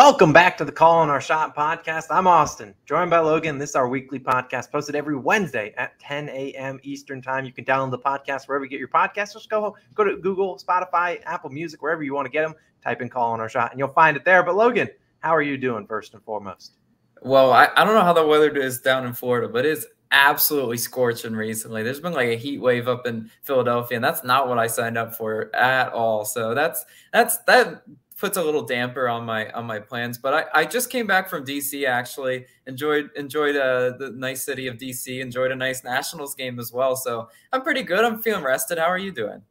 Welcome back to the Call on Our Shot podcast. I'm Austin, joined by Logan. This is our weekly podcast posted every Wednesday at 10 a.m. Eastern time. You can download the podcast wherever you get your podcasts. Just go to Google, Spotify, Apple Music, wherever you want to get them. Type in Call on Our Shot and you'll find it there. But Logan, how are you doing first and foremost? Well, I don't know how the weather is down in Florida, but it's absolutely scorching recently. There's been like a heat wave up in Philadelphia, and that's not what I signed up for at all. So that puts a little damper on my plans. But I just came back from DC, actually. Enjoyed the nice city of DC. Enjoyed a nice Nationals game as well. So I'm pretty good. I'm feeling rested. How are you doing?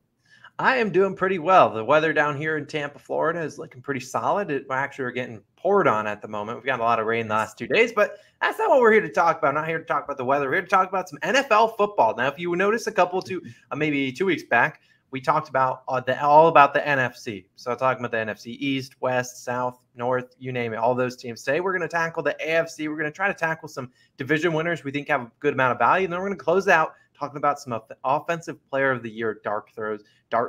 I am doing pretty well. The weather down here in Tampa, Florida is looking pretty solid. We're getting poured on at the moment. We've got a lot of rain the last 2 days, but that's not what we're here to talk about. I'm not here to talk about the weather. We're here to talk about some NFL football. Now, if you notice maybe 2 weeks back, we talked about all about the NFC. So talking about the NFC East, West, South, North, you name it, all those teams. Today, we're going to tackle the AFC. We're going to try to tackle some division winners we think have a good amount of value. And then we're going to close out talking about some offensive player of the year dart throws. I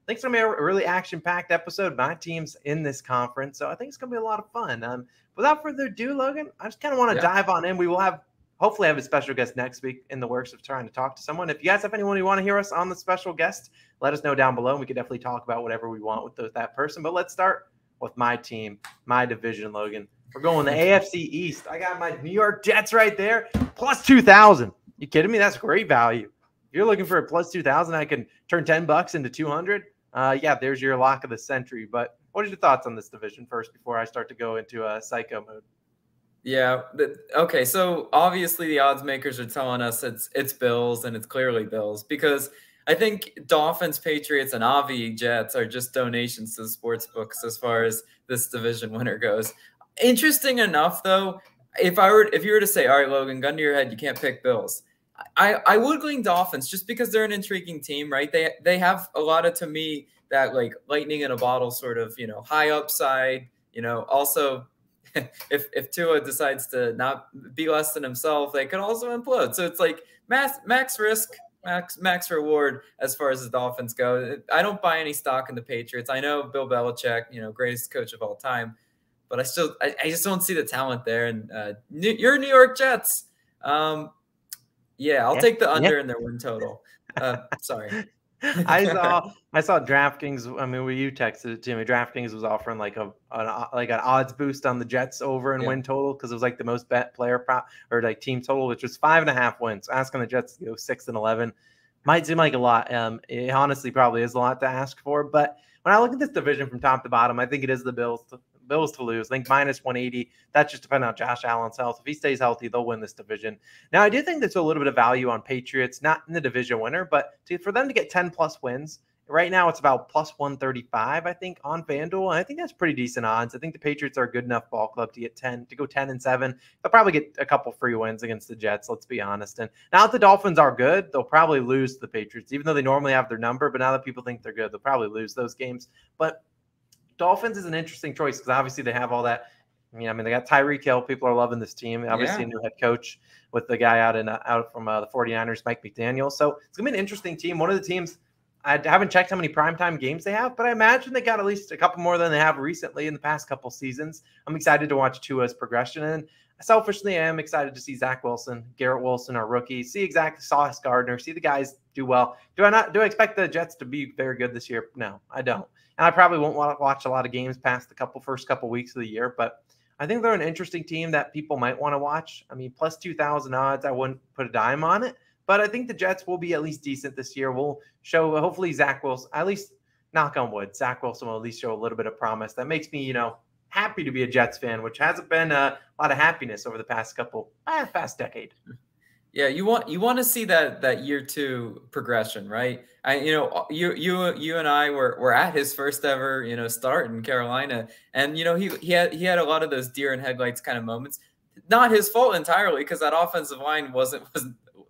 think it's going to be a really action-packed episode. My team's in this conference, so I think it's going to be a lot of fun. Without further ado, Logan, I just kind of want to dive on in. We will hopefully have a special guest next week in the works of trying to talk to someone. If you guys have anyone you want to hear us on the special guest, let us know down below, and we can definitely talk about whatever we want with that person. But let's start with my team, my division, Logan. We're going the AFC East. I got my New York Jets right there, plus 2,000. You kidding me? That's great value. If you're looking for a plus 2,000, I can turn $10 into 200. There's your lock of the century. But what are your thoughts on this division first before I start to go into a psycho mode? Yeah. Okay. So obviously the odds makers are telling us it's Bills, and it's clearly Bills, because I think Dolphins, Patriots, and Avi Jets are just donations to the sports books as far as this division winner goes. Interesting enough, though, if you were to say, all right, Logan, gun to your head, you can't pick Bills, I would lean Dolphins just because they're an intriguing team, right? They have a lot of, to me, that like lightning in a bottle sort of, high upside, also if Tua decides to not be less than himself, they could also implode. So it's like max risk, max reward as far as the Dolphins go. I don't buy any stock in the Patriots. I know Bill Belichick, greatest coach of all time, but I just don't see the talent there. And your New York Jets. I'll take the under in their win total. Sorry. I saw DraftKings. I mean, you texted it to me. DraftKings was offering like an odds boost on the Jets over and win total, because it was like the most bet player prop or like team total, which was 5.5 wins. Asking the Jets to go 6-11 might seem like a lot. It honestly probably is a lot to ask for. But when I look at this division from top to bottom, I think it is the Bills to lose. I think minus 180. That's just depending on Josh Allen's health. If he stays healthy, they'll win this division. Now, I do think there's a little bit of value on Patriots, not in the division winner, but for them to get 10 plus wins. Right now, it's about plus 135, I think, on FanDuel. And I think that's pretty decent odds. I think the Patriots are a good enough ball club to go 10-7. They'll probably get a couple free wins against the Jets, let's be honest. And now that the Dolphins are good, they'll probably lose to the Patriots, even though they normally have their number. But now that people think they're good, they'll probably lose those games. But Dolphins is an interesting choice because obviously they have all that. They got Tyreek Hill. People are loving this team. Obviously, a new head coach with the guy out from the 49ers, Mike McDaniel. So it's going to be an interesting team. One of the teams, I haven't checked how many primetime games they have, but I imagine they got at least a couple more than they have recently in the past couple seasons. I'm excited to watch Tua's progression. And selfishly, I am excited to see Zach Wilson, Garrett Wilson, our rookie, see Sauce Gardner, see the guys do well. Do I expect the Jets to be very good this year? No, I don't. And I probably won't want to watch a lot of games past the first couple weeks of the year, but I think they're an interesting team that people might want to watch. I mean, plus 2,000 odds, I wouldn't put a dime on it, but I think the Jets will be at least decent this year. We'll show, hopefully, Zach Wilson, at least knock on wood, Zach Wilson will at least show a little bit of promise. That makes me, happy to be a Jets fan, which hasn't been a lot of happiness over the past decade. Yeah, you want to see that year 2 progression, right? You and I were at his first ever start in Carolina, and he had a lot of those deer in headlights kind of moments. Not his fault entirely, because that offensive line was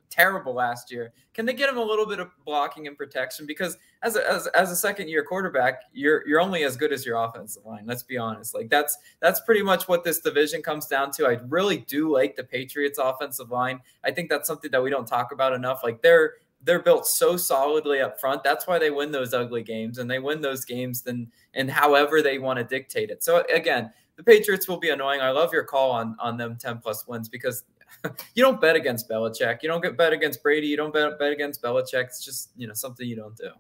terrible last year. Can they get him a little bit of blocking and protection? Because as a second-year quarterback, you're only as good as your offensive line. Let's be honest. Like that's pretty much what this division comes down to. I really do like the Patriots' offensive line. I think that's something that we don't talk about enough. Like they're built so solidly up front. That's why they win those ugly games, and they win those games and however they want to dictate it. So again, the Patriots will be annoying. I love your call on them 10+ wins because you don't bet against Belichick. You don't get bet against Brady. You don't bet against Belichick. It's just, something you don't do.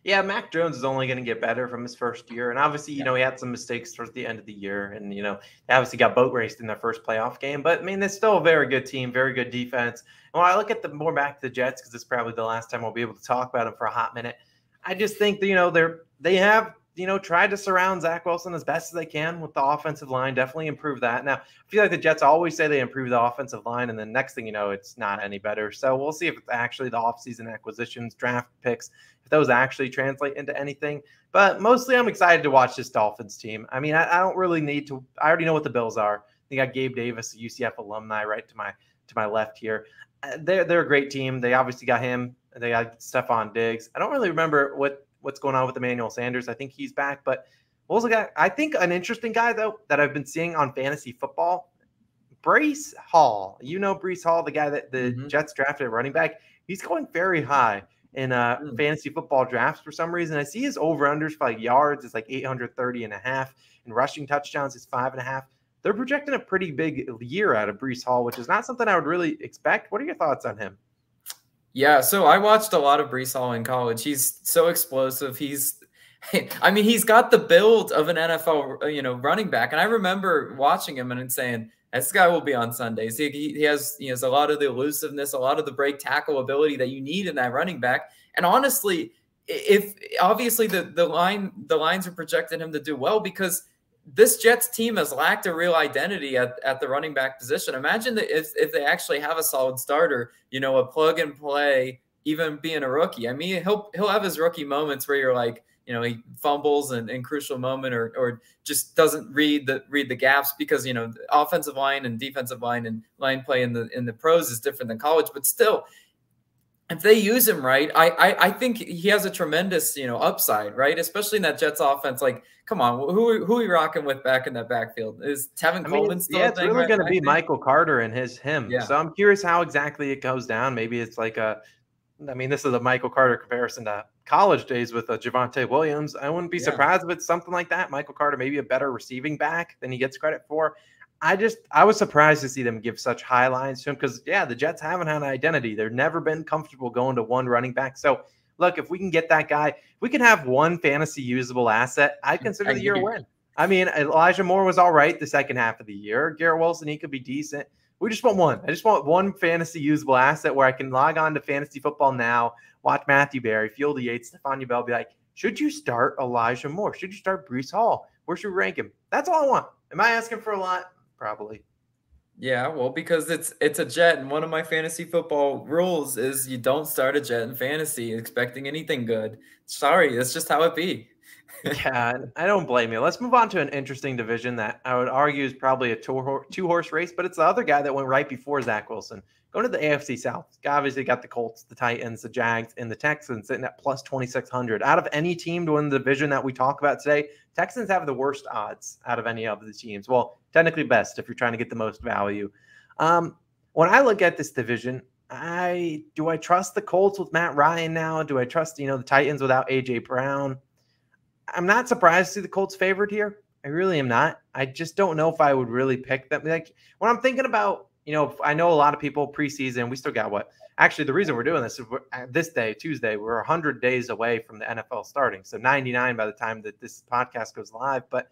Yeah, Mac Jones is only going to get better from his first year. And obviously, he had some mistakes towards the end of the year. And, they obviously got boat raced in their first playoff game. But, I mean, they're still a very good team, very good defense. And when I look at more back to the Jets, because it's probably the last time we'll be able to talk about them for a hot minute, I just think that, they have, tried to surround Zach Wilson as best as they can with the offensive line, definitely improve that. Now, I feel like the Jets always say they improve the offensive line, and then next thing you know, it's not any better. So we'll see if it's actually the offseason acquisitions, draft picks, if those actually translate into anything. But mostly I'm excited to watch this Dolphins team. I mean, I don't really need to – I already know what the Bills are. They got Gabe Davis, a UCF alumni, right to my left here. They're a great team. They obviously got him. They got Stephon Diggs. I don't really remember what's going on with Emmanuel Sanders. I think he's back. But also got, I think, an interesting guy, though, that I've been seeing on fantasy football, Breece Hall. Breece Hall, the guy that the Jets drafted at running back. He's going very high in fantasy football drafts for some reason. I see his over-unders for yards. It's like 830.5. And rushing touchdowns is 5.5. They're projecting a pretty big year out of Breece Hall, which is not something I would really expect. What are your thoughts on him? Yeah, so I watched a lot of Breece Hall in college. He's so explosive. He's got the build of an NFL, running back. And I remember watching him and saying, this guy will be on Sundays. He has a lot of the elusiveness, a lot of the break tackle ability that you need in that running back. And honestly, if obviously the lines are projecting him to do well because this Jets team has lacked a real identity at the running back position. Imagine that if they actually have a solid starter, a plug and play, even being a rookie. I mean, he'll have his rookie moments where you're like, he fumbles in crucial moment or just doesn't read the gaps because, offensive line and defensive line and line play in the pros is different than college, but still, if they use him right, I think he has a tremendous, upside, right? Especially in that Jets offense. Like, come on, who are we rocking with back in that backfield? Is Tevin Coleman still? Yeah, it's really going to be Michael Carter and him. Yeah. So I'm curious how exactly it goes down. Maybe it's like this is a Michael Carter comparison to college days with Javonte Williams. I wouldn't be surprised if it's something like that. Michael Carter, maybe a better receiving back than he gets credit for. I was surprised to see them give such high lines to him because, the Jets haven't had an identity. They've never been comfortable going to one running back. So, look, if we can get that guy, if we can have one fantasy usable asset, I consider the year a win. I mean, Elijah Moore was all right the second half of the year. Garrett Wilson, he could be decent. We just want one. I just want one fantasy usable asset where I can log on to Fantasy Football Now, watch Matthew Berry, Field Yates, Stephon Bell, be like, should you start Elijah Moore? Should you start Breece Hall? Where should we rank him? That's all I want. Am I asking for a lot? Probably. Yeah, well, because it's a Jet, and one of my fantasy football rules is you don't start a Jet in fantasy expecting anything good. Sorry, that's just how it be. Yeah, I don't blame you. Let's move on to an interesting division that I would argue is probably a two-horse race, but it's the other guy that went right before Zach Wilson. Going to the AFC South. Obviously got the Colts, the Titans, the Jags, and the Texans sitting at plus 2,600. Out of any team to win the division that we talk about today, Texans have the worst odds out of any of the teams. Well, technically best if you're trying to get the most value. When I look at this division, do I trust the Colts with Matt Ryan now? Do I trust, the Titans without A.J. Brown? I'm not surprised to see the Colts favored here. I really am not. I just don't know if I would really pick them. Like when I'm thinking about, I know a lot of people preseason, we still got what? Actually, the reason we're doing this is this day, Tuesday, we're 100 days away from the NFL starting. So 99 by the time that this podcast goes live. But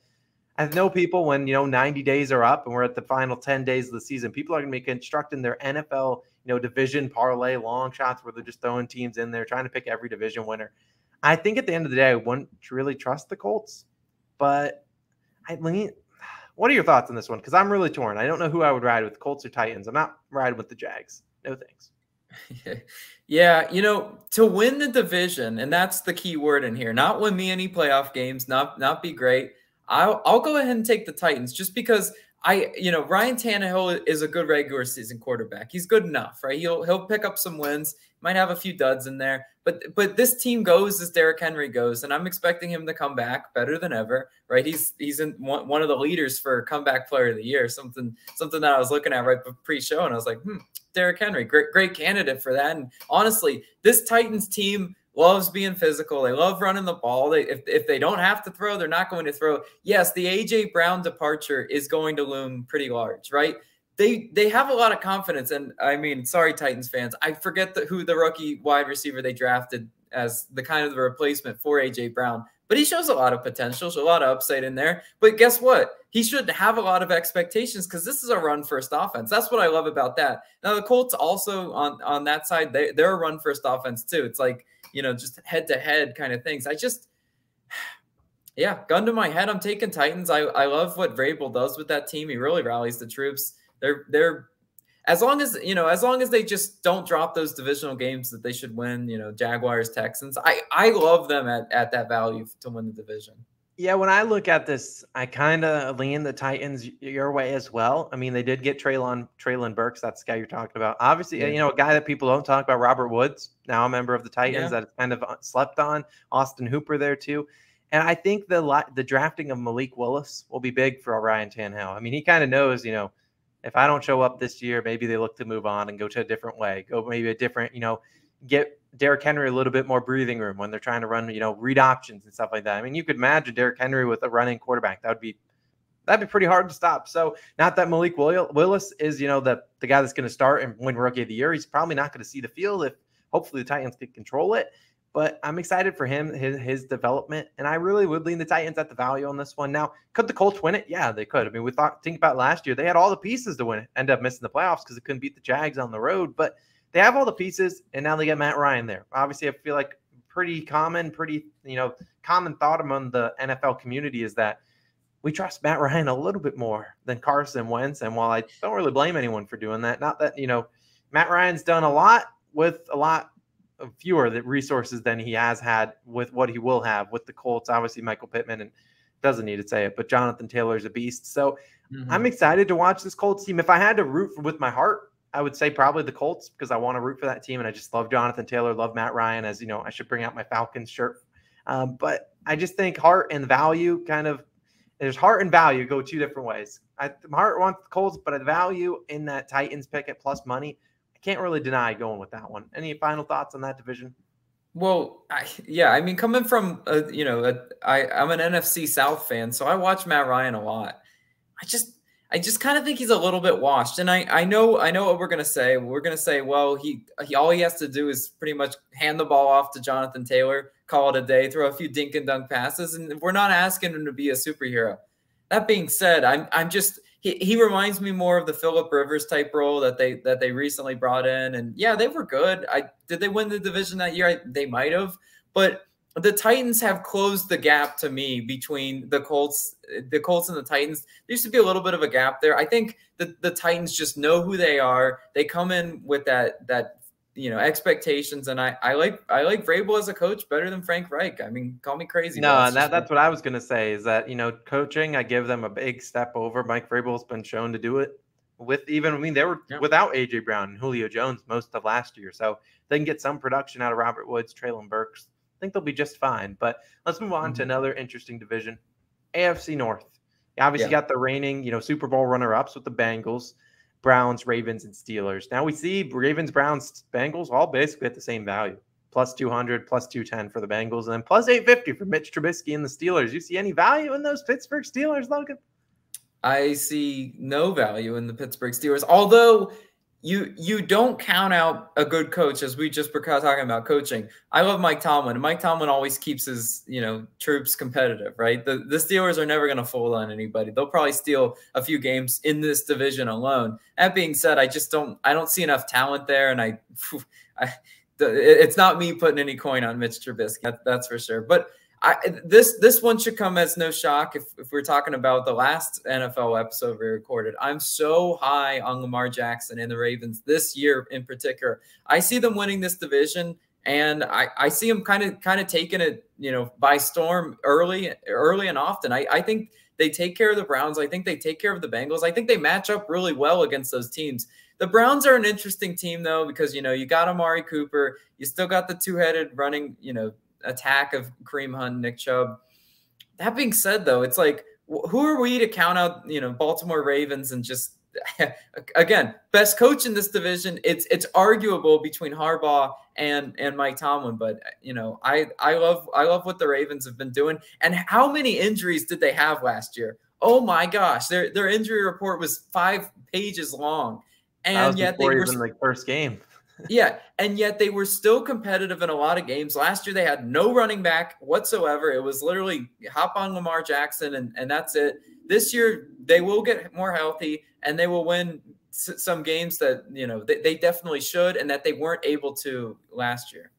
I know people when, 90 days are up and we're at the final 10 days of the season, people are going to be constructing their NFL, division parlay long shots where they're just throwing teams in there, trying to pick every division winner. I think at the end of the day, I wouldn't really trust the Colts, but what are your thoughts on this one? Because I'm really torn. I don't know who I would ride with, Colts or Titans. I'm not riding with the Jags. No thanks. Yeah, to win the division, and that's the key word in here, not win me any playoff games, not be great. I'll go ahead and take the Titans just because Ryan Tannehill is a good regular season quarterback. He's good enough, right? He'll pick up some wins, might have a few duds in there, but this team goes as Derrick Henry goes, and I'm expecting him to come back better than ever, right? He's in one of the leaders for comeback player of the year, something that I was looking at right pre-show, and I was like, Derrick Henry, great candidate for that. And honestly, this Titans team loves being physical. They love running the ball. If they don't have to throw, they're not going to throw. Yes, the A.J. Brown departure is going to loom pretty large, right? They have a lot of confidence. And I mean, sorry, Titans fans, I forget who the rookie wide receiver they drafted as the kind of the replacement for A.J. Brown. But he shows a lot of potential, a lot of upside in there. But guess what? He should have a lot of expectations because this is a run-first offense. That's what I love about that. Now, the Colts also on that side, they're a run-first offense too. It's like, just head-to-head kind of things. Yeah, gun to my head, I'm taking Titans. I love what Vrabel does with that team. He really rallies the troops. They're as long as they just don't drop those divisional games that they should win, Jaguars, Texans. I love them at that value to win the division. Yeah, when I look at this, I kind of lean the Titans your way as well. I mean, they did get Treylon Burks. That's the guy you're talking about. Obviously, a guy that people don't talk about, Robert Woods, now a member of the Titans that is kind of slept on. Austin Hooper there too. And I think the drafting of Malik Willis will be big for Ryan Tannehill. I mean, he kind of knows, if I don't show up this year, maybe they look to move on and go to a different way, go maybe a different, get Derrick Henry a little bit more breathing room when they're trying to run, read options and stuff like that. I mean, you could imagine Derrick Henry with a running quarterback. That'd be pretty hard to stop. So not that Malik Willis is, the guy that's going to start and win Rookie of the Year. He's probably not going to see the field if hopefully the Titans can control it. But I'm excited for him, his development, and I really would lean the Titans at the value on this one. Now, could the Colts win it? Yeah, they could. I mean, think about last year. They had all the pieces to win it. End up missing the playoffs because they couldn't beat the Jags on the road. But they have all the pieces, and now they get Matt Ryan there. Obviously, I feel like common thought among the NFL community is that we trust Matt Ryan a little bit more than Carson Wentz. And while I don't really blame anyone for doing that, not that, Matt Ryan's done a lot with a lot fewer resources than he has had with what he will have with the Colts. Obviously, Michael Pittman, and doesn't need to say it, but Jonathan Taylor's a beast. So I'm excited to watch this Colts team. If I had to root with my heart, I would say probably the Colts because I want to root for that team. And I just love Jonathan Taylor, love Matt Ryan. As I should bring out my Falcons shirt. But I just think heart and value there's heart and value go two different ways. My heart wants the Colts, but the value in that Titans pick at plus money, can't really deny going with that one. Any final thoughts on that division? Well, I mean, coming from, I'm an NFC South fan, so I watch Matt Ryan a lot. I just kind of think he's a little bit washed. And I know what we're going to say. We're going to say, well, he all he has to do is pretty much hand the ball off to Jonathan Taylor, call it a day, throw a few dink and dunk passes. And we're not asking him to be a superhero. That being said, he reminds me more of the Phillip Rivers type role that they recently brought in. And yeah, they were good. Did they win the division that year? They might have, but the Titans have closed the gap to me between the Colts and the Titans. There used to be a little bit of a gap there. I think the Titans just know who they are. They come in with that expectations, and I like Vrabel as a coach better than Frank Reich. I mean, call me crazy. No, and that's what I was going to say is that, coaching, I give them a big step over. Mike Vrabel's been shown to do it they were without A.J. Brown and Julio Jones most of last year. So they can get some production out of Robert Woods, Treylon Burks. I think they'll be just fine. But let's move on to another interesting division, AFC North. You obviously got the reigning, Super Bowl runner-ups with the Bengals, Browns, Ravens, and Steelers. Now we see Ravens, Browns, Bengals all basically at the same value. Plus 200, plus 210 for the Bengals, and then plus 850 for Mitch Trubisky and the Steelers. You see any value in those Pittsburgh Steelers, Logan? I see no value in the Pittsburgh Steelers, although you don't count out a good coach, as we just were talking about coaching. I love Mike Tomlin, and Mike Tomlin always keeps his troops competitive, right? The Steelers are never going to fold on anybody. They'll probably steal a few games in this division alone. That being said, I don't see enough talent there, and it's not me putting any coin on Mitch Trubisky, that's for sure. But this one should come as no shock if we're talking about the last NFL episode we recorded. I'm so high on Lamar Jackson and the Ravens this year in particular. I see them winning this division, and I see them kind of taking it by storm early and often. I think they take care of the Browns. I think they take care of the Bengals. I think they match up really well against those teams. The Browns are an interesting team though, because you got Amari Cooper, you still got the two-headed running attack of Kareem Hunt, Nick Chubb. That being said, though, it's like who are we to count out, Baltimore Ravens and just, again, best coach in this division. It's arguable between Harbaugh and Mike Tomlin, but I love what the Ravens have been doing. And how many injuries did they have last year? Oh my gosh, their injury report was 5 pages long, and yet they were even like first game. Yeah, and yet they were still competitive in a lot of games. Last year they had no running back whatsoever. It was literally hop on Lamar Jackson and that's it. This year they will get more healthy and they will win some games that they definitely should and that they weren't able to last year.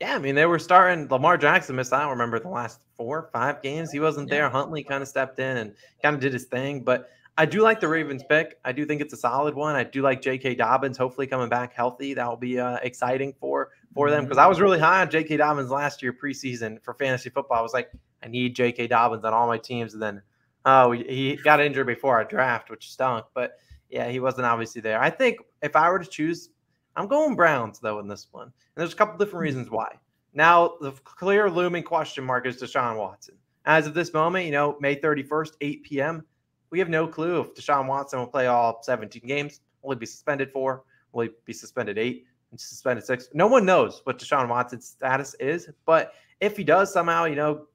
Yeah, I mean, they were starting. Lamar Jackson missed, I don't remember the last 4 or 5 games. He wasn't there. Huntley kind of stepped in and kind of did his thing. But I do like the Ravens pick. I do think it's a solid one. I do like J.K. Dobbins hopefully coming back healthy. That will be exciting for them, because I was really high on J.K. Dobbins last year preseason for fantasy football. I was like, I need J.K. Dobbins on all my teams. And then he got injured before our draft, which stunk. But, yeah, he wasn't obviously there. I think if I were to choose, I'm going Browns, though, in this one. And there's a couple different reasons why. Now, the clear looming question mark is Deshaun Watson. As of this moment, May 31st, 8 p.m., we have no clue if Deshaun Watson will play all 17 games. Will he be suspended 4? Will he be suspended 8 and suspended 6? No one knows what Deshaun Watson's status is. But if he does somehow,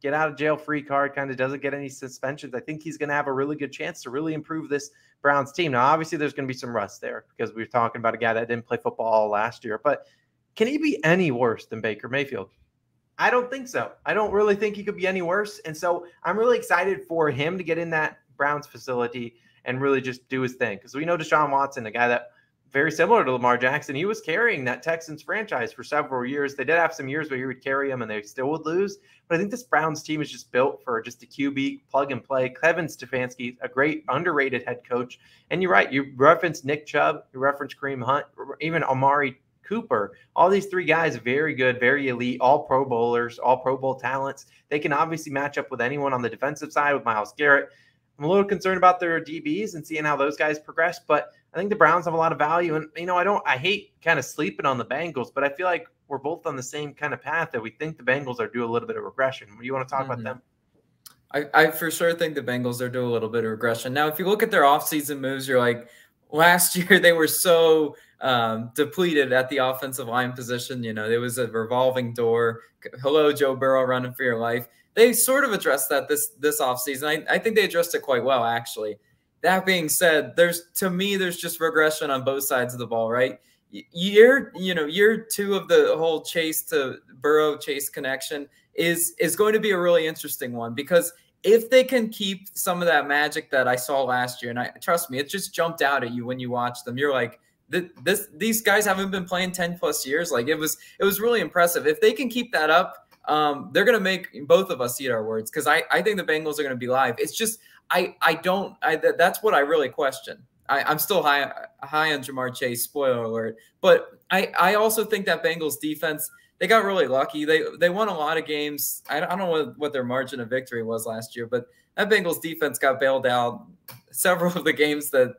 get out of jail free card, kind of doesn't get any suspensions, I think he's going to have a really good chance to really improve this Browns team. Now, obviously, there's going to be some rust there because we were talking about a guy that didn't play football all last year. But can he be any worse than Baker Mayfield? I don't think so. I don't really think he could be any worse. And so I'm really excited for him to get in that Browns facility and really just do his thing. Because we know Deshaun Watson, a guy that very similar to Lamar Jackson, he was carrying that Texans franchise for several years. They did have some years where he would carry them and they still would lose. But I think this Browns team is just built for just a QB plug and play. Kevin Stefanski, a great underrated head coach. And you're right. You referenced Nick Chubb, you referenced Kareem Hunt, even Amari Cooper. All these 3 guys, very good, very elite, all Pro Bowlers, all Pro Bowl talents. They can obviously match up with anyone on the defensive side with Myles Garrett. I'm a little concerned about their DBs and seeing how those guys progress, but I think the Browns have a lot of value. And, I hate kind of sleeping on the Bengals, but I feel like we're both on the same kind of path that we think the Bengals are due a little bit of regression. You want to talk about them? I for sure think the Bengals are due a little bit of regression. Now, if you look at their offseason moves, you're like, last year they were so depleted at the offensive line position. There was a revolving door. Hello, Joe Burrow running for your life. They sort of addressed that this offseason. I think they addressed it quite well, actually. That being said, there's just regression on both sides of the ball, right? Year 2 of the whole Chase to Burrow Chase connection is going to be a really interesting one, because if they can keep some of that magic that I saw last year, and trust me, it just jumped out at you when you watched them. You're like, these guys haven't been playing 10 plus years. Like it was really impressive. If they can keep that up, they're going to make both of us eat our words, because I think the Bengals are going to be live. It's just that's what I really question. I'm still high on Jamar Chase, spoiler alert. But I also think that Bengals defense, they got really lucky. They won a lot of games. I don't know what their margin of victory was last year, but that Bengals defense got bailed out several of the games that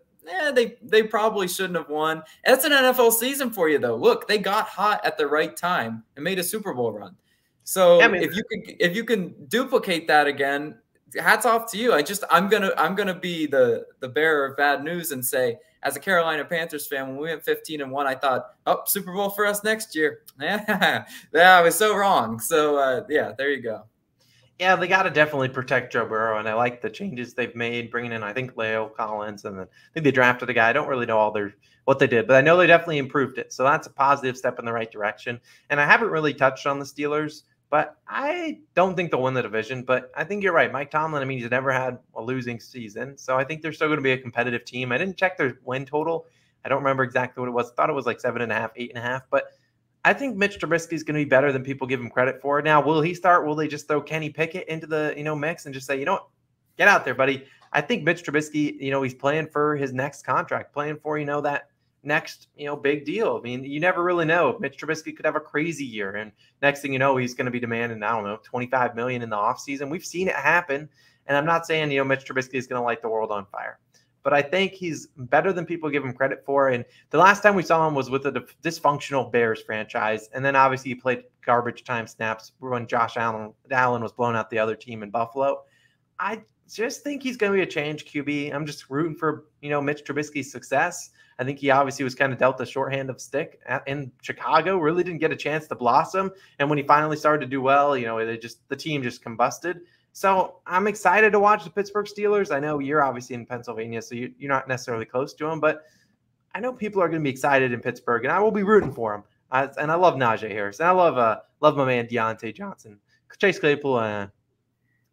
they probably shouldn't have won. That's an NFL season for you, though. Look, they got hot at the right time and made a Super Bowl run. So if you can duplicate that again, hats off to you. I'm gonna be the bearer of bad news and say, as a Carolina Panthers fan, when we went 15-1, I thought, oh, Super Bowl for us next year. Yeah, I was so wrong. So there you go. Yeah, they got to definitely protect Joe Burrow, and I like the changes they've made, bringing in, I think, Leo Collins, and then I think they drafted a guy. I don't really know what they did, but I know they definitely improved it. So that's a positive step in the right direction. And I haven't really touched on the Steelers, but I don't think they'll win the division. But I think you're right. Mike Tomlin, he's never had a losing season, so I think they're still going to be a competitive team. I didn't check their win total. I don't remember exactly what it was. I thought it was like 7.5, 8.5, but I think Mitch Trubisky is going to be better than people give him credit for. Now, will he start? Will they just throw Kenny Pickett into the mix and just say, what, get out there, buddy? I think Mitch Trubisky, he's playing for his next contract, playing for that next big deal. You never really know. Mitch Trubisky could have a crazy year, and next thing you know, he's going to be demanding $25 million in the offseason. We've seen it happen, and I'm not saying Mitch Trubisky is going to light the world on fire. But I think he's better than people give him credit for. And the last time we saw him was with a dysfunctional Bears franchise. And then obviously he played garbage time snaps when Josh Allen was blowing out the other team in Buffalo. I just think he's going to be a change QB. I'm just rooting for, Mitch Trubisky's success. I think he obviously was kind of dealt the shorthand of stick in Chicago, really didn't get a chance to blossom. And when he finally started to do well, the team just combusted. So I'm excited to watch the Pittsburgh Steelers. I know you're obviously in Pennsylvania, so you're not necessarily close to them, but I know people are going to be excited in Pittsburgh, and I will be rooting for them. And I love Najee Harris, and I love my man Deontay Johnson. Chase Claypool, I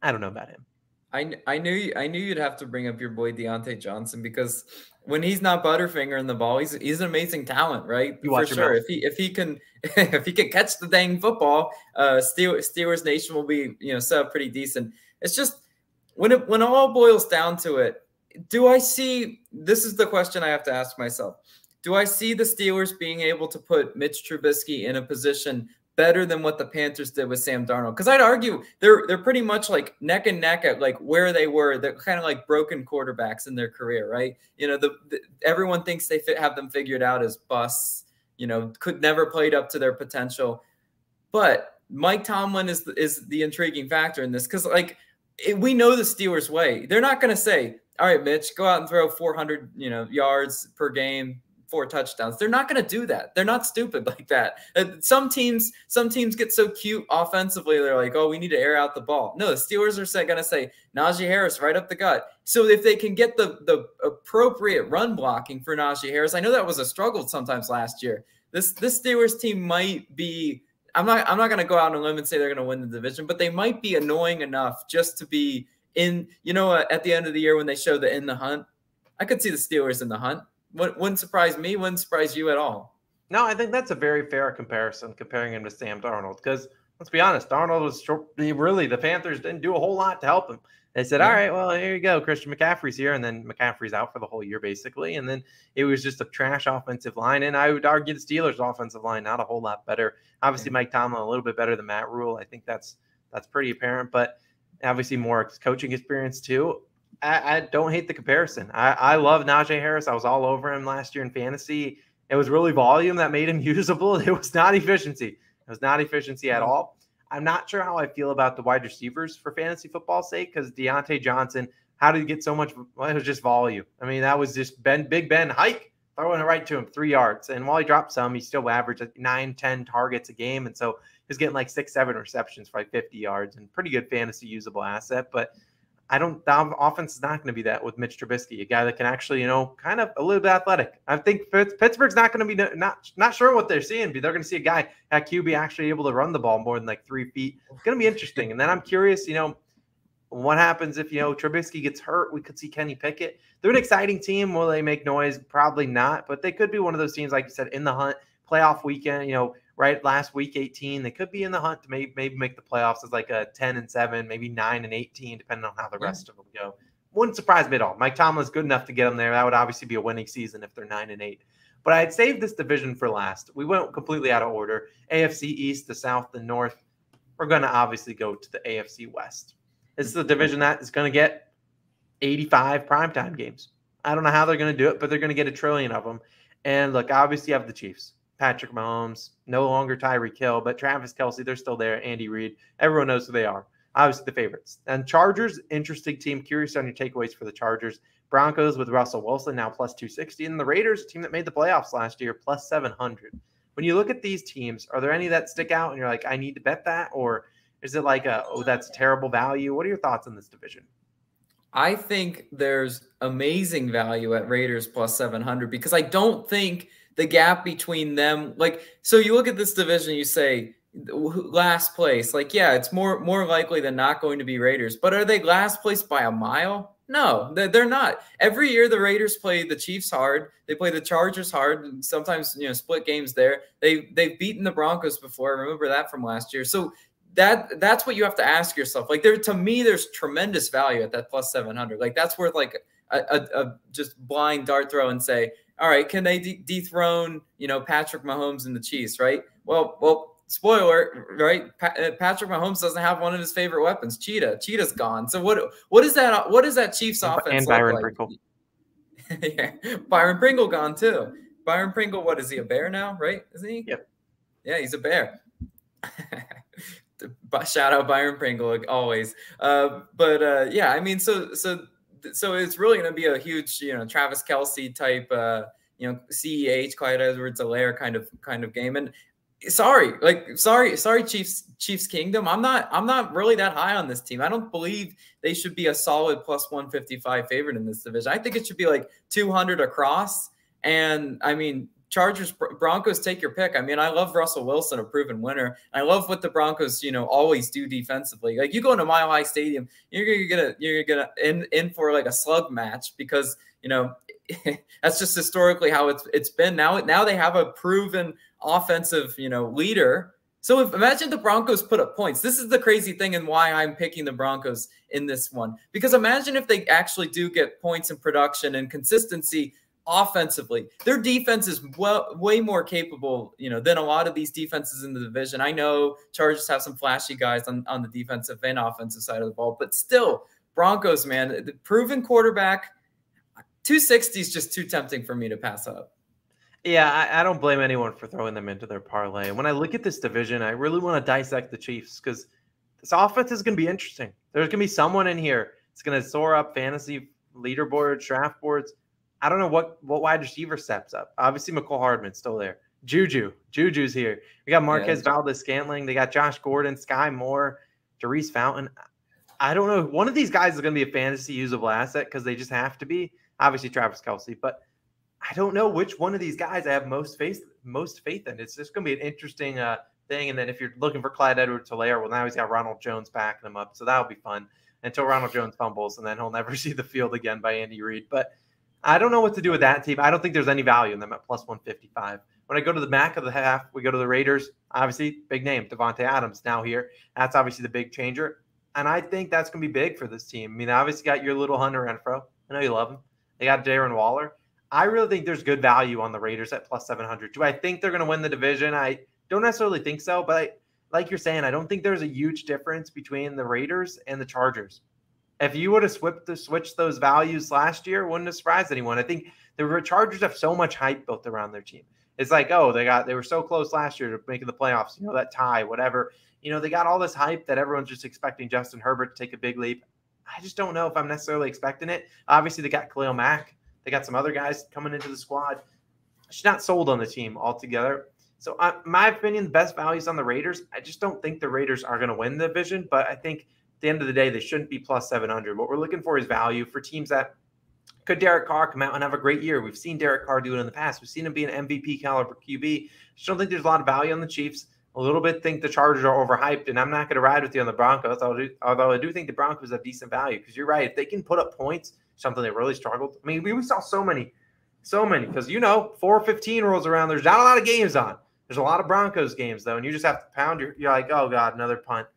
don't know about him. I knew you'd have to bring up your boy Deontay Johnson, because when he's not butterfingering the ball, he's an amazing talent, right? For sure. If he can catch the dang football, Steelers Nation will be set up pretty decent. It's just when it all boils down to it, this is the question I have to ask myself. Do I see the Steelers being able to put Mitch Trubisky in a position better than what the Panthers did with Sam Darnold? Because I'd argue they're pretty much like neck and neck at like where they were. They're kind of like broken quarterbacks in their career, right? Everyone thinks they have them figured out as busts. Could never played up to their potential. But Mike Tomlin is the intriguing factor in this, because we know the Steelers' way. They're not going to say, "All right, Mitch, go out and throw 400 yards per game, 4 touchdowns." They're not going to do that. They're not stupid like that. Some teams get so cute offensively. They're like, "Oh, we need to air out the ball." No, the Steelers are going to say Najee Harris right up the gut. So if they can get the appropriate run blocking for Najee Harris, I know that was a struggle sometimes last year. This Steelers team might be. I'm not going to go out on a limb and say they're going to win the division, but they might be annoying enough just to be in. At the end of the year when they show the in the hunt, I could see the Steelers in the hunt. Wouldn't surprise me. Wouldn't surprise you at all. No, I think that's a very fair comparison, comparing him to Sam Darnold. Because let's be honest, Darnold was the Panthers didn't do a whole lot to help him. They said, "All right, well, here you go. Christian McCaffrey's here." And then McCaffrey's out for the whole year, basically. And then it was just a trash offensive line. And I would argue the Steelers' offensive line, not a whole lot better. Obviously, Mike Tomlin, a little bit better than Matt Rule. I think that's pretty apparent. But obviously more coaching experience, too. I don't hate the comparison. I love Najee Harris. I was all over him last year in fantasy. It was really volume that made him usable. It was not efficiency. It was not efficiency at all. I'm not sure how I feel about the wide receivers for fantasy football's sake, because Deontay Johnson, how did he get so much? Well, it was just volume. I mean, that was just Big Ben hike, throwing it right to him, 3 yards. And while he dropped some, he still averaged 9-10 targets a game. And so he was getting like 6-7 receptions for like 50 yards and pretty good fantasy usable asset. But the offense is not going to be that with Mitch Trubisky, a guy that can actually, kind of a little bit athletic. I think Pittsburgh's not going to be not sure what they're seeing, but they're going to see a guy at QB actually able to run the ball more than like 3 feet. It's going to be interesting. And then I'm curious, what happens if, Trubisky gets hurt? We could see Kenny Pickett. They're an exciting team. Will they make noise? Probably not, but they could be one of those teams, like you said, in the hunt, playoff weekend, right last week 18, they could be in the hunt to maybe make the playoffs as like a 10-7, maybe 9-18, depending on how the rest of them go. Wouldn't surprise me at all. Mike Tomlin's good enough to get them there. That would obviously be a winning season if they're 9-8. But I'd save this division for last. We went completely out of order. AFC East, the South, the North. We're going to obviously go to the AFC West. This is the division that is going to get 85 primetime games. I don't know how they're going to do it, but they're going to get 1 trillion of them. And look, obviously you have the Chiefs. Patrick Mahomes, no longer Tyreek Hill, but Travis Kelce, they're still there. Andy Reid, everyone knows who they are. Obviously the favorites. And Chargers, interesting team. Curious on your takeaways for the Chargers. Broncos with Russell Wilson, now plus 260. And the Raiders, a team that made the playoffs last year, plus 700. When you look at these teams, are there any that stick out and you're like, I need to bet that? Or is it like, that's terrible value? What are your thoughts on this division? I think there's amazing value at Raiders plus 700, because I don't think the gap between them, so you look at this division, you say last place, it's more likely than not going to be Raiders, but are they last place by a mile? No, they're not. Every year the Raiders play the Chiefs hard. They play the Chargers hard. Sometimes, split games there. They've beaten the Broncos before. I remember that from last year. So that's what you have to ask yourself. To me, there's tremendous value at that plus 700. That's worth a just blind dart throw and say, all right, can they dethrone, Patrick Mahomes and the Chiefs, right? Well, spoiler, right? Patrick Mahomes doesn't have one of his favorite weapons, Cheetah. Cheetah's gone. So what is that Chiefs offense and Byron Pringle? Yeah, Byron Pringle gone too. Byron Pringle, what is he, a bear now, right? Isn't he? Yep. Yeah, he's a bear. Shout out Byron Pringle always. Yeah, I mean, so it's really going to be a huge, Travis Kelce type, CEH, Clyde Edwards-Helaire kind of game. And sorry, Chiefs Kingdom. I'm not really that high on this team. I don't believe they should be a solid plus 155 favorite in this division. I think it should be like 200 across. And I mean, Chargers, Broncos, take your pick. I mean, I love Russell Wilson, a proven winner. I love what the Broncos, always do defensively. Like, you go into Mile High Stadium, you're gonna in for like a slug match because that's just historically how it's been. Now they have a proven offensive leader. So imagine the Broncos put up points. This is the crazy thing and why I'm picking the Broncos in this one, because imagine if they actually do get points in production and consistency offensively. Their defense is way more capable, than a lot of these defenses in the division. I know Chargers have some flashy guys on the defensive and offensive side of the ball, but still, Broncos, man, the proven quarterback, 260 is just too tempting for me to pass up. Yeah, I don't blame anyone for throwing them into their parlay. And when I look at this division, I really want to dissect the Chiefs because this offense is going to be interesting. There's going to be someone in here that's going to soar up fantasy leaderboards, draft boards. I don't know what wide receiver steps up. Obviously, McCole Hardman's still there. Juju's here. We got Marquez Valdes-Scantling. They got Josh Gordon, Sky Moore, Therese Fountain. I don't know. One of these guys is going to be a fantasy usable asset because they just have to be. Obviously, Travis Kelce. But I don't know which one of these guys I have most faith in. It's just going to be an interesting thing. And then if you're looking for Clyde Edwards-Helaire, well, now he's got Ronald Jones backing him up. So that'll be fun until Ronald Jones fumbles, and then he'll never see the field again by Andy Reid. But I don't know what to do with that team. I don't think there's any value in them at plus 155. When I go to the back of the half, we go to the Raiders. Obviously, big name, Davante Adams now here. That's obviously the big changer. And I think that's going to be big for this team. I mean, obviously got your little Hunter Renfrow. I know you love him. They got Darren Waller. I really think there's good value on the Raiders at plus 700. Do I think they're going to win the division? I don't necessarily think so. But like you're saying, I don't think there's a huge difference between the Raiders and the Chargers. If you would have switched those values last year, it wouldn't have surprised anyone. I think the Chargers have so much hype built around their team. It's like, oh, they were so close last year to making the playoffs, that tie, whatever. They got all this hype that everyone's just expecting Justin Herbert to take a big leap. I just don't know if I'm necessarily expecting it. Obviously, they got Khalil Mack. They got some other guys coming into the squad. She's not sold on the team altogether. So, my opinion, the best value is on the Raiders. I just don't think the Raiders are going to win the division, but I think at the end of the day, they shouldn't be plus 700. What we're looking for is value for teams that could Derek Carr come out and have a great year. We've seen Derek Carr do it in the past. We've seen him be an MVP caliber QB. Just don't think there's a lot of value on the Chiefs. A little bit think the Chargers are overhyped, and I'm not going to ride with you on the Broncos, although I do think the Broncos have decent value because you're right. If they can put up points, something they really struggled. I mean, we saw so many because, 4:15 rolls around. There's not a lot of games on. There's a lot of Broncos games, though, and you just have to pound you're like, oh, God, another punt.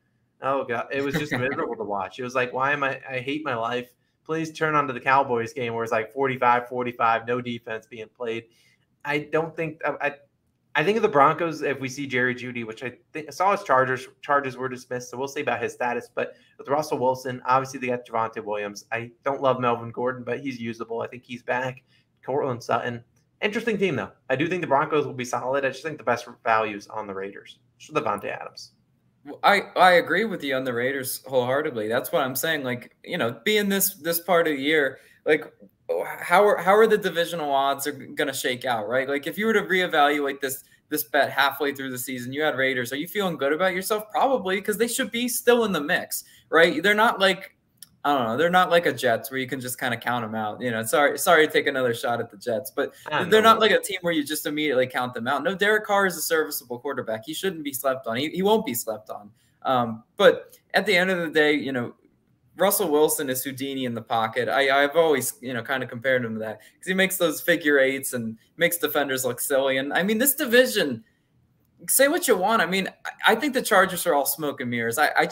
Oh, God. It was just miserable to watch. It was like, I hate my life. Please turn on to the Cowboys game where it's like 45-45, no defense being played. I don't think I think of the Broncos if we see Jerry Jeudy, which I saw his charges were dismissed, so we'll see about his status. But with Russell Wilson, obviously they got Javonte Williams. I don't love Melvin Gordon, but he's usable. I think he's back. Cortland Sutton. Interesting team, though. I do think the Broncos will be solid. I just think the best values on the Raiders. So Davante Adams. I agree with you on the Raiders wholeheartedly. That's what I'm saying. Like, being this part of the year, like, how are the divisional odds are going to shake out, right? Like, if you were to reevaluate this bet halfway through the season, you had Raiders. Are you feeling good about yourself? Probably, because they should be still in the mix, right? They're not like, I don't know, they're not like a Jets where you can just kind of count them out. Sorry to take another shot at the Jets, but they're not like a team where you just immediately count them out. No, Derek Carr is a serviceable quarterback. He shouldn't be slept on. He won't be slept on. But at the end of the day, Russell Wilson is Houdini in the pocket. I've always, kind of compared him to that because he makes those figure eights and makes defenders look silly. And I mean, this division, say what you want. I mean, I think the Chargers are all smoke and mirrors. I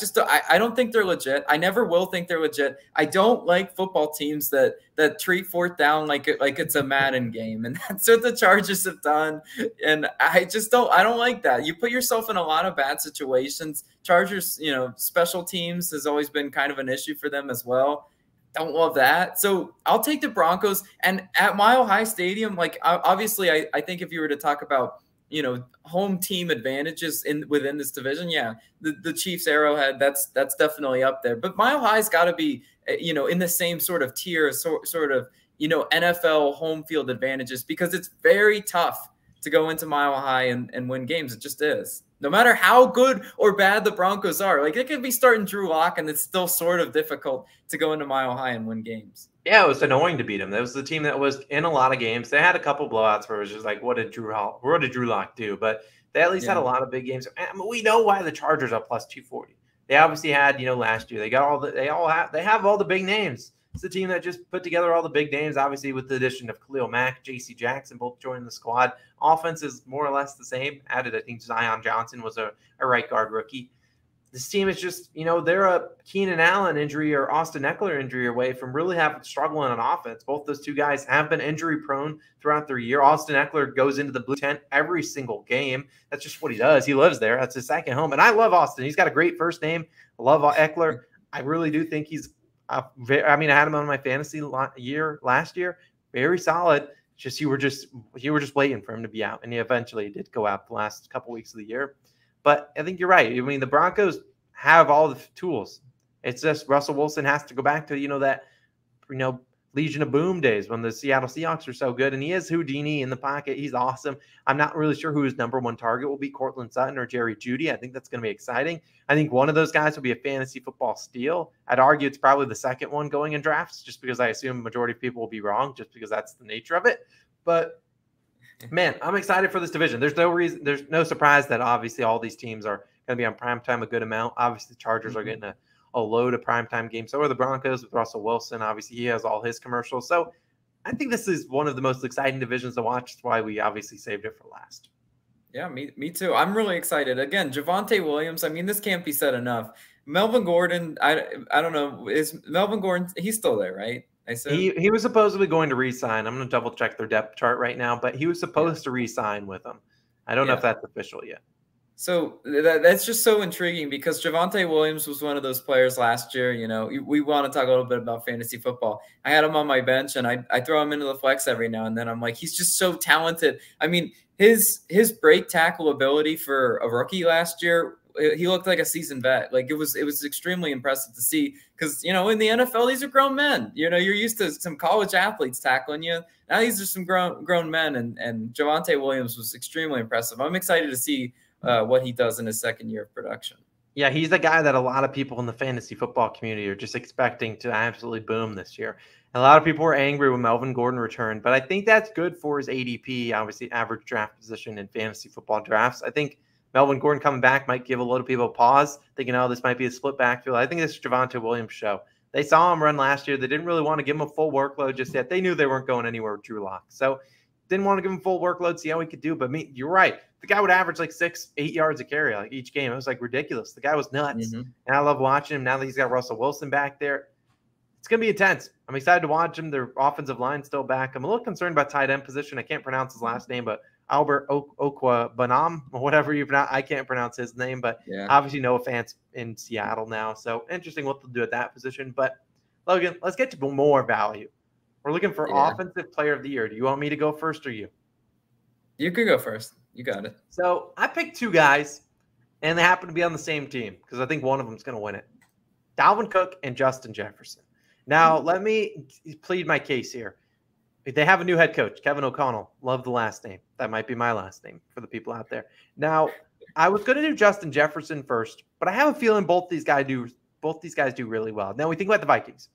don't think they're legit. I never will think they're legit. I don't like football teams that treat fourth down like it's a Madden game, and that's what the Chargers have done. And I don't like that. You put yourself in a lot of bad situations. Chargers, special teams has always been kind of an issue for them as well. Don't love that. So I'll take the Broncos. And at Mile High Stadium, like obviously, I think if you were to talk about home team advantages within this division, yeah, the Chiefs Arrowhead, that's definitely up there. But Mile High's got to be, in the same sort of tier, sort of, NFL home field advantages, because it's very tough to go into Mile High and win games. It just is. No matter how good or bad the Broncos are, like, it could be starting Drew Lock, and it's still sort of difficult to go into Mile High and win games. Yeah, it was annoying to beat them. That was the team that was in a lot of games. They had a couple blowouts where it was just like, what did Drew Lock do? But they at least had a lot of big games. I mean, we know why the Chargers are plus 240. They obviously had, last year. They have all the big names. It's the team that just put together all the big names, obviously with the addition of Khalil Mack, J.C. Jackson, both joining the squad. Offense is more or less the same. Added, I think, Zion Johnson was a right guard rookie. This team is just, they're a Keenan Allen injury or Austin Eckler injury away from really struggling on offense. Both those two guys have been injury prone throughout their year. Austin Eckler goes into the blue tent every single game. That's just what he does. He lives there. That's his second home. And I love Austin. He's got a great first name. I love Eckler. I really do think he's I had him on my fantasy last year. Very solid. Just you were just waiting for him to be out, and he eventually did go out the last couple weeks of the year. But I think you're right. I mean, the Broncos have all the tools. It's just Russell Wilson has to go back to that Legion of Boom days when the Seattle Seahawks are so good, and he is Houdini in the pocket. He's awesome. I'm not really sure who his number one target will be, Cortland Sutton or Jerry Jeudy. I think that's going to be exciting. I think one of those guys will be a fantasy football steal. I'd argue it's probably the second one going in drafts, just because I assume a majority of people will be wrong, just because that's the nature of it. But man, I'm excited for this division. There's no surprise that obviously all these teams are going to be on primetime a good amount. Obviously, the Chargers are getting a load of primetime games. So are the Broncos with Russell Wilson. Obviously, he has all his commercials. So I think this is one of the most exciting divisions to watch. That's why we obviously saved it for last. Yeah, me too. I'm really excited. Again, Javonte Williams, I mean, this can't be said enough. Melvin Gordon, I don't know. Is Melvin Gordon, he's still there, right? He was supposedly going to re-sign. I'm going to double check their depth chart right now, but he was supposed to re-sign with them. I don't know if that's official yet. So that's just so intriguing, because Javonte Williams was one of those players last year. We want to talk a little bit about fantasy football. I had him on my bench, and I throw him into the flex every now and then. I'm like, he's just so talented. I mean, his break tackle ability for a rookie last year, he looked like a seasoned vet. Like, it was extremely impressive to see, because in the NFL, these are grown men. You're used to some college athletes tackling you. Now these are some grown men, and Javonte Williams was extremely impressive. I'm excited to see what he does in his second year of production. Yeah, he's the guy that a lot of people in the fantasy football community are just expecting to absolutely boom this year. And a lot of people were angry when Melvin Gordon returned, but I think that's good for his ADP, obviously average draft position in fantasy football drafts. I think Melvin Gordon coming back might give a lot of people a pause, thinking, oh, this might be a split backfield. I think this is Javonte Williams' show. They saw him run last year. They didn't really want to give him a full workload just yet. They knew they weren't going anywhere with Drew Lock. So didn't want to give him full workload, see how he could do. But you're right. The guy would average like 6-8 yards a carry like each game. It was like ridiculous. The guy was nuts. And I love watching him now that he's got Russell Wilson back there. It's going to be intense. I'm excited to watch him. Their offensive line's still back. I'm a little concerned about tight end position. I can't pronounce his last name, but Albert Okwa-Banam, or whatever you pronounce. I can't pronounce his name, but obviously Noah Fant's in Seattle now. So interesting what they'll do at that position. But Logan, let's get to more value. We're looking for offensive player of the year. Do you want me to go first or you? You could go first. You got it. So I picked two guys, and they happen to be on the same team because I think one of them is going to win it. Dalvin Cook and Justin Jefferson. Now, let me plead my case here. They have a new head coach, Kevin O'Connell. Love the last name. That might be my last name for the people out there. Now, I was going to do Justin Jefferson first, but I have a feeling both these guys do really well. Now, we think about the Vikings.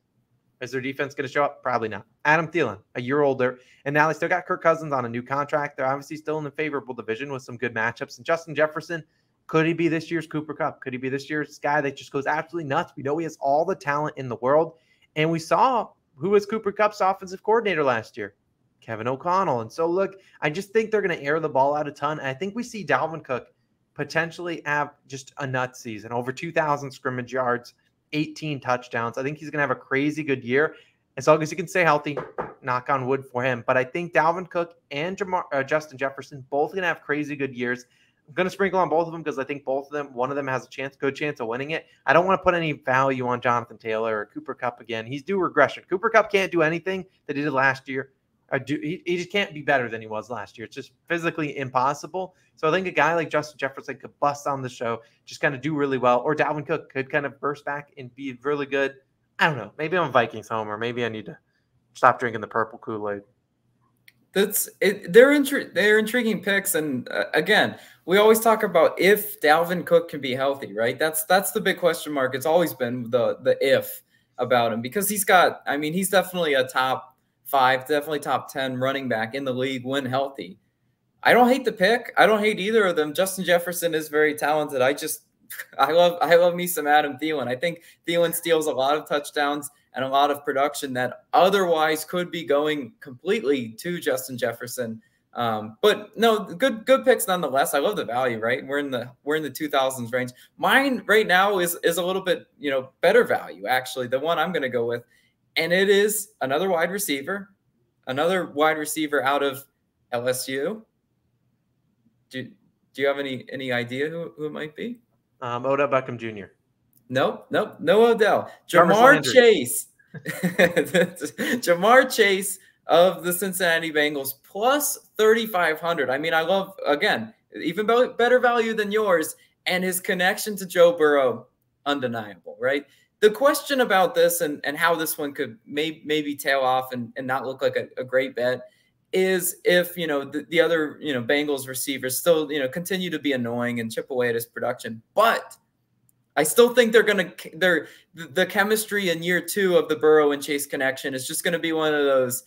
Is their defense going to show up? Probably not. Adam Thielen, a year older, and now they still got Kirk Cousins on a new contract. They're obviously still in a favorable division with some good matchups. And Justin Jefferson, could he be this year's Cooper Kupp? Could he be this year's guy that just goes absolutely nuts? We know he has all the talent in the world. And we saw who was Cooper Kupp's offensive coordinator last year, Kevin O'Connell. And so, look, I just think they're going to air the ball out a ton. And I think we see Dalvin Cook potentially have just a nut season, over 2,000 scrimmage yards, 18 touchdowns. I think he's going to have a crazy good year as long as he can stay healthy. Knock on wood for him. But I think Dalvin Cook and Justin Jefferson both going to have crazy good years. I'm going to sprinkle on both of them because I think both of them, one of them has a good chance of winning it. I don't want to put any value on Jonathan Taylor or Cooper Kupp again. He's due regression. Cooper Kupp can't do anything that he did last year. He just can't be better than he was last year. It's just physically impossible. So I think a guy like Justin Jefferson could bust on the show, just kind of do really well, or Dalvin Cook could kind of burst back and be really good. I don't know. Maybe I'm a Vikings homer. Maybe I need to stop drinking the purple Kool-Aid. That's it. They're intriguing picks, and again, we always talk about if Dalvin Cook can be healthy, right? That's the big question mark. It's always been the if about him, because he's definitely a top 5, definitely top 10 running back in the league when healthy. I don't hate the pick. I don't hate either of them. Justin Jefferson is very talented. I love me some Adam Thielen. I think Thielen steals a lot of touchdowns and a lot of production that otherwise could be going completely to Justin Jefferson. But no, good picks nonetheless. I love the value, right? We're in the 2000s range. Mine right now is a little bit, better value, actually, the one I'm going to go with. And it is another wide receiver out of LSU. Do you have any idea who it might be? Odell Beckham Jr. No Odell. Jamar Chase. Jamar Chase of the Cincinnati Bengals plus 3,500. I mean, I love, again, even better value than yours, and his connection to Joe Burrow, undeniable, right? The question about this and how this one could maybe tail off and not look like a great bet is if, the other, Bengals receivers still, continue to be annoying and chip away at his production. But I still think the chemistry in year 2 of the Burrow and Chase connection is just going to be one of those,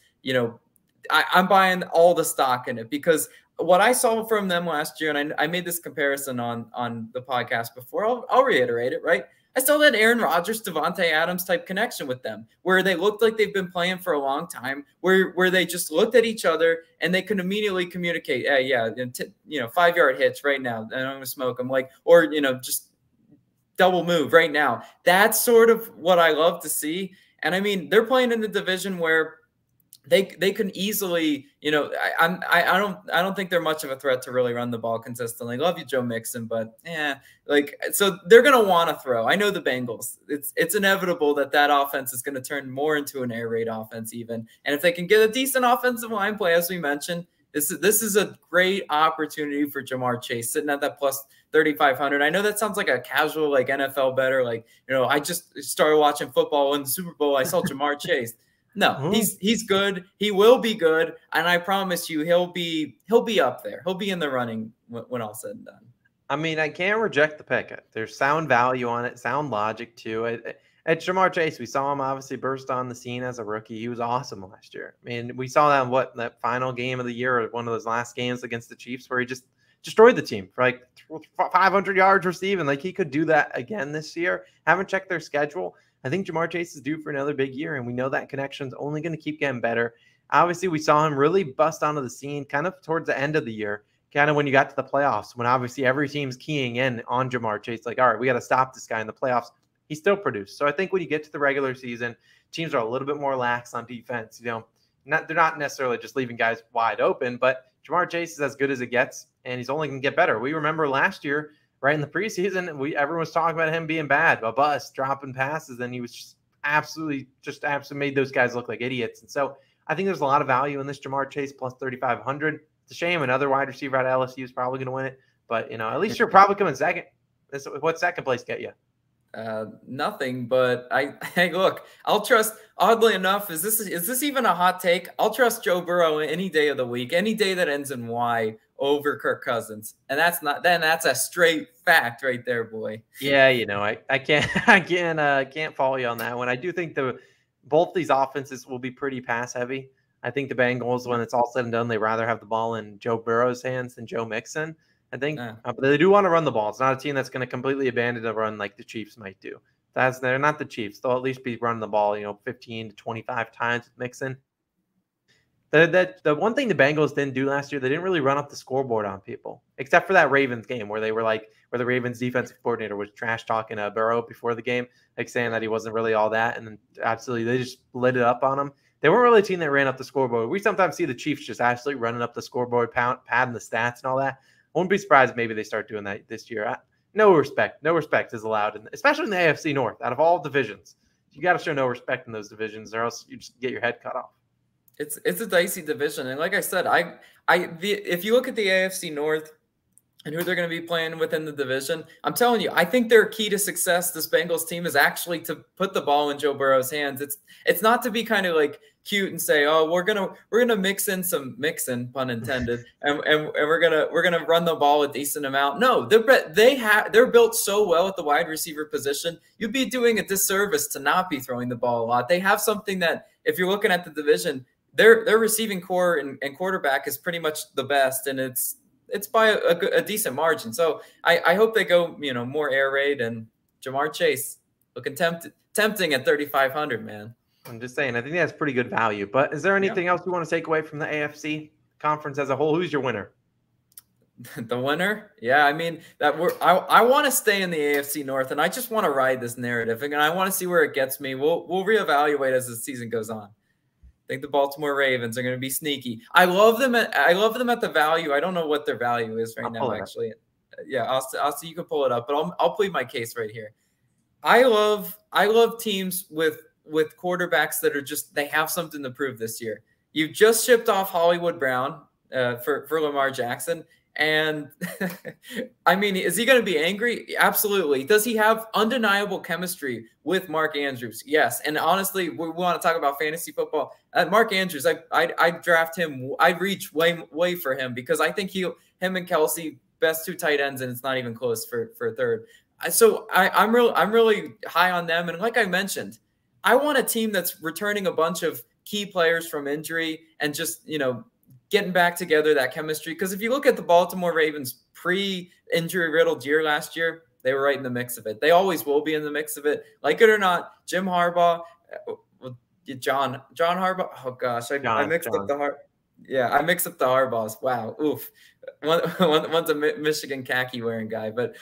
I'm buying all the stock in it, because what I saw from them last year, and I made this comparison on the podcast before, I'll reiterate it, right? I saw that Aaron Rodgers, Davante Adams type connection with them, where they looked like they've been playing for a long time, where they just looked at each other and they can immediately communicate, 5-yard hitch right now, and I'm going to smoke them, or just double move right now. That's sort of what I love to see. And I mean, they're playing in the division where they can easily, I don't think they're much of a threat to really run the ball consistently. Love you, Joe Mixon, but so they're going to want to throw. I know the Bengals. It's inevitable that offense is going to turn more into an air raid offense even. And if they can get a decent offensive line play, as we mentioned, this is a great opportunity for Jamar Chase sitting at that plus 3,500. I know that sounds like a casual NFL better. I just started watching football in the Super Bowl. I saw Jamar Chase. No, he's good. He will be good, and I promise you, he'll be up there. He'll be in the running when all said and done. I mean, I can't reject the pick. There's sound value on it, sound logic too. At Jamar Chase, we saw him obviously burst on the scene as a rookie. He was awesome last year. I mean, we saw that that final game of the year, or one of those last games against the Chiefs, where he just destroyed the team for 500 yards receiving. He could do that again this year. Haven't checked their schedule. I think Jamar Chase is due for another big year, and we know that connection's only going to keep getting better. Obviously, we saw him really bust onto the scene kind of towards the end of the year, kind of when you got to the playoffs, when obviously every team's keying in on Jamar Chase, all right, we got to stop this guy in the playoffs. He still produced. So I think when you get to the regular season, teams are a little bit more lax on defense. They're not necessarily just leaving guys wide open, but Jamar Chase is as good as it gets, and he's only going to get better. We remember last year, right in the preseason, everyone was talking about him being bad, a bust, dropping passes, and he was just absolutely made those guys look like idiots. And so I think there's a lot of value in this Jamar Chase plus 3,500. It's a shame another wide receiver out of LSU is probably going to win it, but at least you're probably coming second. What's second place get you? Nothing, but I look, I'll trust, oddly enough, is this even a hot take? I'll trust Joe Burrow any day of the week, any day that ends in Y over Kirk Cousins. And that's a straight fact right there, boy. Yeah. I can't follow you on that one. I do think both these offenses will be pretty pass heavy. I think the Bengals, when it's all said and done, they rather have the ball in Joe Burrow's hands than Joe Mixon. I think but they do want to run the ball. It's not a team that's going to completely abandon the run like the Chiefs might do. They're not the Chiefs. They'll at least be running the ball, 15 to 25 times with Mixon. The one thing the Bengals didn't do last year, they didn't really run up the scoreboard on people, except for that Ravens game where where the Ravens defensive coordinator was trash talking Burrow before the game, saying that he wasn't really all that, and then absolutely they just lit it up on him. They weren't really a team that ran up the scoreboard. We sometimes see the Chiefs just absolutely running up the scoreboard, padding the stats and all that. I wouldn't be surprised if maybe they start doing that this year. No respect is allowed, especially in the AFC North. Out of all divisions, you got to show no respect in those divisions, or else you just get your head cut off. It's a dicey division, and like I said, if you look at the AFC North and who they're going to be playing within the division, I'm telling you, I think their key to success, this Bengals team, is actually to put the ball in Joe Burrow's hands. It's not to be kind of like cute and say, oh, we're gonna mix in some pun intended, and we're gonna run the ball a decent amount. No, they're built so well at the wide receiver position. You'd be doing a disservice to not be throwing the ball a lot. They have something that, if you're looking at the division, their receiving core and quarterback is pretty much the best, and it's by a decent margin. So I hope they go, more air raid, and Jamar Chase looking tempting at 3,500, man. I'm just saying, I think that's pretty good value. But is there anything else you want to take away from the AFC conference as a whole? Who's your winner? The winner? Yeah, I mean, I want to stay in the AFC North, and I just want to ride this narrative, and I want to see where it gets me. We'll reevaluate as the season goes on. I think the Baltimore Ravens are going to be sneaky. I love them at the value. I don't know what their value is right now, actually. Yeah, Austin, you can pull it up, but I'll plead my case right here. I love teams with quarterbacks that are they have something to prove this year. You've just shipped off Hollywood Brown for Lamar Jackson. And I mean, is he going to be angry? Absolutely. Does he have undeniable chemistry with Mark Andrews? Yes. And honestly, we want to talk about fantasy football. Mark Andrews, I draft him. I reach way for him, because I think him and Kelsey, best two tight ends, and it's not even close for a third. So I'm really high on them. And like I mentioned, I want a team that's returning a bunch of key players from injury and just, getting back together, that chemistry. Because if you look at the Baltimore Ravens pre-injury riddled year last year, they were right in the mix of it. They always will be in the mix of it. Like it or not, Jim Harbaugh, John Harbaugh. Oh gosh, I mixed up the I mixed up the Harbaughs. Wow, oof. One's a Michigan khaki wearing guy, but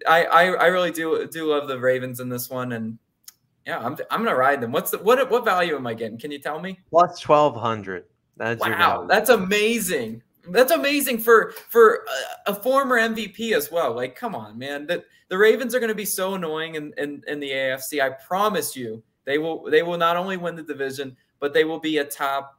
I really do love the Ravens in this one, and yeah, I'm gonna ride them. What value am I getting? Can you tell me? Plus 1,200. Wow, that's amazing. That's amazing for a former MVP as well. Like, come on, man. The Ravens are going to be so annoying in the AFC. I promise you, they will not only win the division, but they will be a top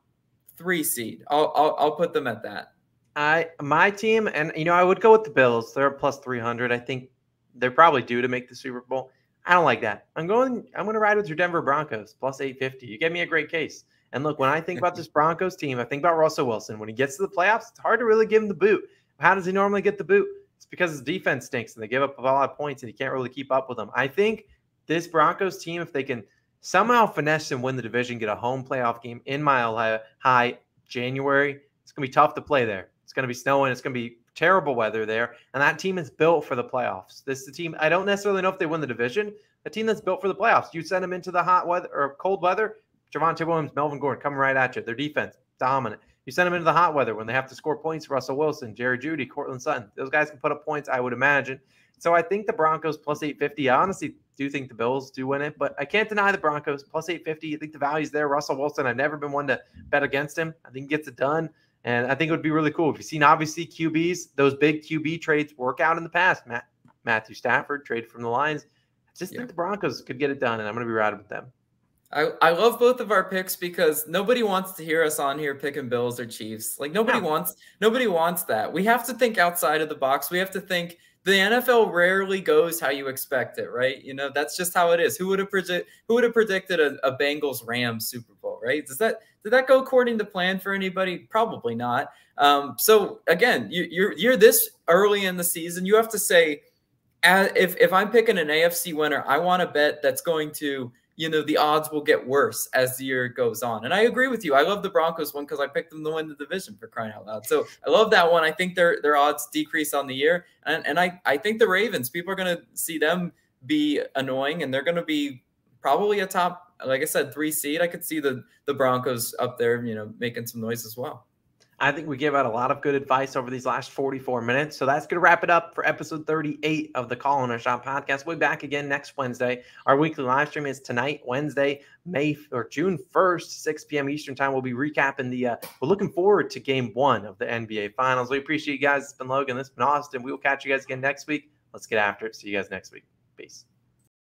3 seed. I'll put them at that. My team, and I would go with the Bills. They're plus 300. I think they're probably due to make the Super Bowl. I don't like that. I'm going to ride with your Denver Broncos plus 850. You gave me a great case. And look, when I think about this Broncos team, I think about Russell Wilson. When he gets to the playoffs, it's hard to really give him the boot. How does he normally get the boot? It's because his defense stinks and they give up a lot of points and he can't really keep up with them. I think this Broncos team, if they can somehow finesse and win the division, get a home playoff game in Mile High January, it's going to be tough to play there. It's going to be snowing. It's going to be terrible weather there. And that team is built for the playoffs. This is the team. I don't necessarily know if they win the division. A team that's built for the playoffs. You send them into the hot weather or cold weather, Javonte Williams, Melvin Gordon coming right at you. Their defense, dominant. You send them into the hot weather when they have to score points. Russell Wilson, Jerry Jeudy, Cortland Sutton. Those guys can put up points, I would imagine. So I think the Broncos plus 850. I honestly do think the Bills do win it, but I can't deny the Broncos plus 850. I think the value's there. Russell Wilson, I've never been one to bet against him. I think he gets it done. And I think it would be really cool. If you've seen, obviously, QBs, those big QB trades work out in the past. Matthew Stafford traded from the Lions. I just think the Broncos could get it done, and I'm going to be riding with them. I love both of our picks because nobody wants to hear us on here picking Bills or Chiefs. Like nobody wants that. We have to think outside of the box. We have to think the NFL rarely goes how you expect it, right? That's just how it is. Who would have predicted a Bengals Rams Super Bowl, right? Did that go according to plan for anybody? Probably not. So again, you're this early in the season. You have to say, if I'm picking an AFC winner, I want to bet that's going to, the odds will get worse as the year goes on. And I agree with you. I love the Broncos one because I picked them to win the division, for crying out loud. So I love that one. I think their odds decrease on the year. And I think the Ravens, people are going to see them be annoying, and they're going to be probably a top, like I said, 3 seed. I could see the Broncos up there, making some noise as well. I think we gave out a lot of good advice over these last 44 minutes. So that's going to wrap it up for episode 38 of the Call in Our Shop podcast. We'll be back again next Wednesday. Our weekly live stream is tonight, Wednesday, June 1st, 6 p.m. Eastern time. We'll be recapping we're looking forward to game 1 of the NBA Finals. We appreciate you guys. It's been Logan. This has been Austin. We will catch you guys again next week. Let's get after it. See you guys next week. Peace.